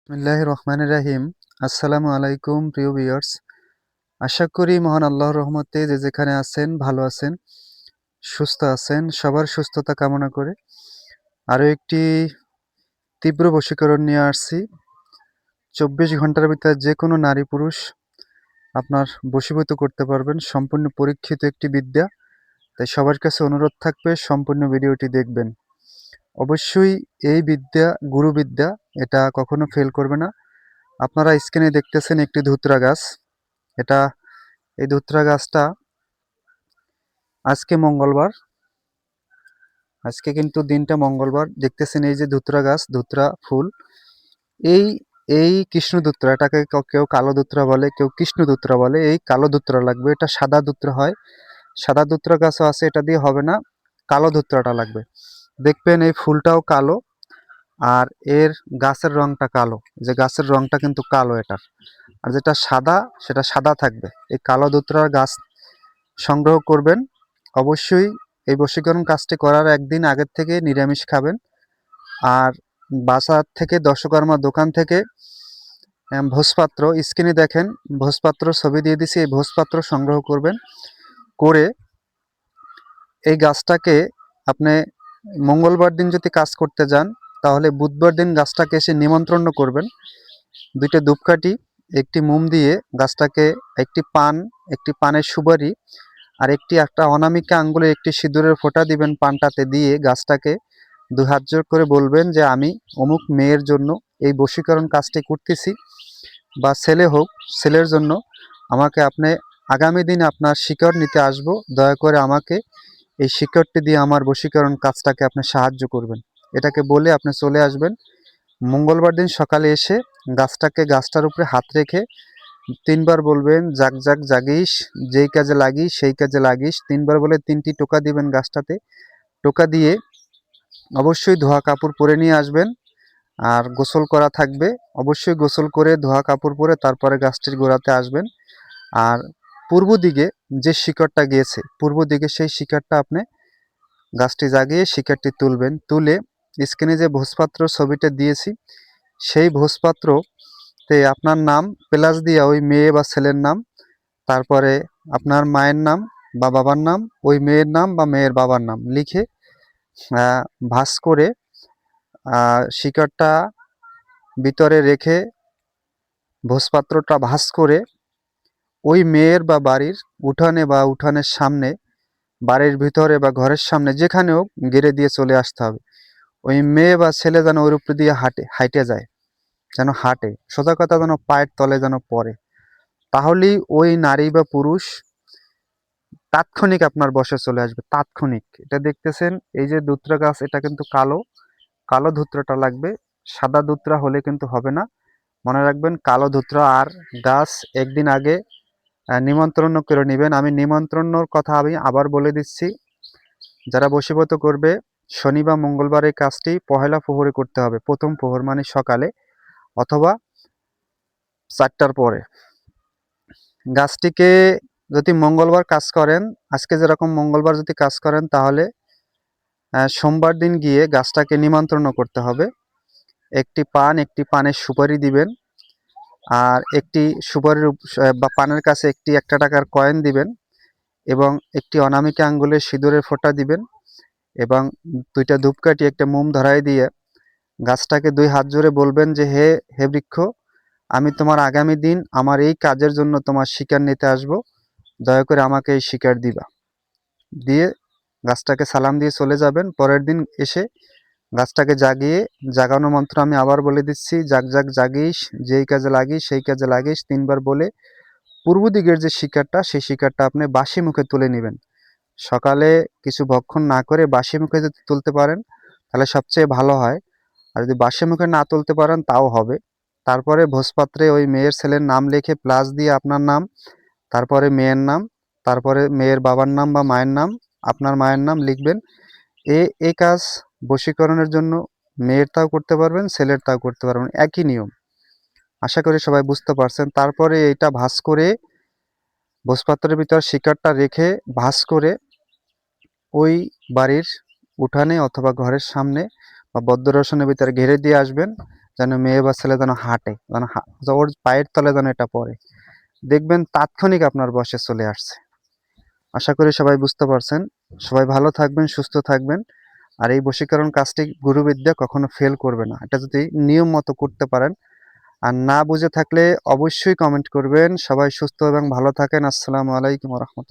বিসমিল্লাহির রহমানির রাহিম। আসসালামু আলাইকুম প্রিয় ভিউয়ার্স। আশা করি মহান আল্লাহর রহমতে যে যেখানে আছেন ভালো আছেন, সুস্থ আছেন। সবার সুস্থতা কামনা করে আরও একটি তীব্র বশীকরণ নিয়ে আসছি। 24 ঘন্টার ভিতরে যে কোনো নারী পুরুষ আপনার বশীভূত করতে পারবেন। সম্পূর্ণ পরীক্ষিত একটি বিদ্যা। তাই সবার কাছে অনুরোধ থাকবে সম্পূর্ণ ভিডিওটি দেখবেন। অবশ্যই এই বিদ্যা গুরুবিদ্যা, এটা কখনো ফেল করবে না। আপনারা স্ক্রিনে দেখতেছেন একটি ধুতরা গাছ। এই ধুতরা গাছটা আজকে মঙ্গলবার, আজকে কিন্তু দিনটা মঙ্গলবার। দেখতেছেন এই যে ধুতরা গাছ, ধুতরা ফুল। এই এই কৃষ্ণ ধুতরা, এটাকে কেউ কালো ধুতরা বলে, কেউ কৃষ্ণ ধুতরা বলে। এই কালো ধুতরা লাগবে, এটা সাদা ধুতরা হয়। সাদা ধুতরা গাছও আছে, এটা দিয়ে হবে না, কালো ধুতরাটা লাগবে। দেখবেন এই ফুলটাও কালো, আর এর গাছের রংটা কালো। যে গাছের রংটা কিন্তু কালো এটার। আর যেটা সাদা, সেটা সাদা থাকবে। এই কালো ধুতরার গাছ সংগ্রহ করবেন। অবশ্যই এই বশীকরণ কাজটি করার একদিন আগের থেকে নিরামিষ খাবেন। আর বাজার থেকে, দশকর্মা দোকান থেকে ভোজপাত্র, স্ক্রিনে দেখেন ভোজপাত্র ছবি দিয়ে দিছি, এই ভোজপাত্র সংগ্রহ করবেন। করে এই গাছটাকে আপনি মঙ্গলবার দিন যদি কাজ করতে যান, তাহলে বুধবার দিন গাছটাকে এসে নিমন্ত্রণ করবেন। দুইটা ধূপকাঠি, একটি মোম দিয়ে গাছটাকে, একটি পানের সুপারি আর একটা অনামিকা আঙ্গুলে একটি সিঁদুরের ফোঁটা দিবেন পানটাতে। দিয়ে গাছটাকে দুই হাত জোর করে বলবেন যে আমি অমুক মেয়ের জন্য এই বশীকরণ কাজটি করতেছি, বা ছেলে হোক, ছেলের জন্য আমাকে আপনি আগামী দিন আপনার শিকড় নিতে আসব, দয়া করে আমাকে এই শিকড়টি দিয়ে আমার বশীকরণ কাজটাকে আপনি সাহায্য করবেন। এটাকে বলে আপনি চলে আসবেন। মঙ্গলবার দিন সকালে এসে গাছটার উপরে হাত রেখে 3বার বলবেন, জাগ জাগ জাগিস, যেই কাজে লাগিস সেই কাজে লাগিস। 3বার বলে 3টি টোকা দিবেন গাছটাতে। টোকা দিয়ে অবশ্যই ধোয়া কাপড় পরে নিয়ে আসবেন। আর গোসল করা থাকবে, অবশ্যই গোসল করে ধোয়া কাপড় পরে তারপরে গাছটির গোড়াতে আসবেন। আর পূর্ব দিকে যে শিকড়টা গিয়েছে, পূর্ব দিকে সেই শিকড়টা আপনি গাছটি জাগিয়ে শিকড়টি তুলবেন। তুলে স্ক্রিনে যে ভোজপাত্র ছবিটা দিয়েছি, সেই ভোজপাত্রতে আপনার নাম প্লাস দিয়ে ওই মেয়ে বা ছেলের নাম, তারপরে আপনার মায়ের নাম বা বাবার নাম, ওই মেয়ের নাম বা মেয়ের বাবার নাম লিখে ভাঁজ করে শিকড়টা ভিতরে রেখে, ভোজপাত্রটা ভাঁজ করে ওই মেয়ের বা বাড়ির উঠানে বা উঠানের সামনে, বাড়ির ভিতরে বা ঘরের সামনে যেখানে হোক গেড়ে দিয়ে চলে আসতে হবে। ওই মেয়ে বা ছেলে যেন ওর উপর দিয়ে হাঁটে যায়, যেন হাঁটে, সোজা কথা যেন পায়ের তলে যেন পড়ে। তাহলেই ওই নারী বা পুরুষ তাৎক্ষণিক আপনার বশে চলে আসবে, তাৎক্ষণিক। এটা দেখতেছেন এই যে ধুতরা গাছ, এটা কিন্তু কালো, কালো ধুতরাটা লাগবে। সাদা ধুতরা হলে কিন্তু হবে না, মনে রাখবেন কালো ধুতরা। আর গাছ একদিন আগে নিমন্ত্রণ করে নেবেন। আমি নিমন্ত্রণের কথা আমি আবার বলে দিচ্ছি। যারা বশীভূত করবে, শনি বা মঙ্গলবার এই কাজটি পহেলা প্রহরে করতে হবে। প্রথম প্রহর মানে সকালে, অথবা 4টার পরে। গাছটিকে যদি মঙ্গলবার কাজ করেন, আজকে যেরকম মঙ্গলবার যদি কাজ করেন, তাহলে সোমবার দিন গিয়ে গাছটাকে নিমন্ত্রণ করতে হবে। একটি পানের সুপারি দিবেন, আর একটি সুপারির বা পানের কাছে একটি 1 টাকার কয়েন দিবেন, এবং একটি অনামিকা আঙ্গুলের সিঁদুরের ফোঁটা দিবেন, এবং 2টা ধূপকাঠি, একটা মোম ধরাই দিয়ে গাছটাকে 2 হাত জোরে বলবেন যে হে হে বৃক্ষ, আমি তোমার আগামী দিন আমার এই কাজের জন্য তোমার শিকার নিতে আসব, দয়া করে আমাকে এই শিকার দিবা। দিয়ে গাছটাকে সালাম দিয়ে চলে যাবেন। পরের দিন এসে গাছটাকে জাগানো মন্ত্র আমি আবার বলে দিচ্ছি, জাগ জাগ জাগিস, যেই কাজে লাগিস সেই কাজে লাগিস, 3বার বলে পূর্ব দিকের যে শিকারটা, সেই শিকারটা আপনি বাসি মুখে তুলে নেবেন। সকালে কিছু ভক্ষণ না করে বাসি মুখে যদি তুলতে পারেন, তাহলে সবচেয়ে ভালো হয়। আর যদি বাসি মুখে না তুলতে পারেন, তাও হবে। তারপরে ভোজপাত্রে ওই মেয়ের ছেলের নাম লিখে প্লাস দিয়ে আপনার নাম, তারপরে মেয়ের নাম, তারপরে মেয়ের বাবার নাম বা মায়ের নাম, আপনার মায়ের নাম লিখবেন। এই কাজ বশীকরণের জন্য মেয়েরটাও করতে পারবেন, ছেলেরটাও করতে পারবেন, একই নিয়ম। আশা করি সবাই বুঝতে পারছেন। তারপরে এটা ভাঁজ করে, ভোজপাত্রের ভিতর শিকারটা রেখে ভাঁজ করে ওই বাড়ির উঠানে অথবা ঘরের সামনে বা বদ্ধ রসনের ভিতরে ঘেরে দিয়ে আসবেন। যেন মেয়ে বা ছেলে যেন হাঁটে, যেন ওর পায়ের তলে যেন এটা পড়ে, দেখবেন তাৎক্ষণিক আপনার বশে চলে আসছে। আশা করি সবাই বুঝতে পারছেন। সবাই ভালো থাকবেন, সুস্থ থাকবেন। আর এই বশীকরণ কাজটি গুরুবিদ্যা কখনো ফেল করবে না, এটা যদি নিয়ম মতো করতে পারেন। আর না বুঝে থাকলে অবশ্যই কমেন্ট করবেন। সবাই সুস্থ এবং ভালো থাকেন। আসসালামু আলাইকুম ওয়া রাহমাতুল্লাহ।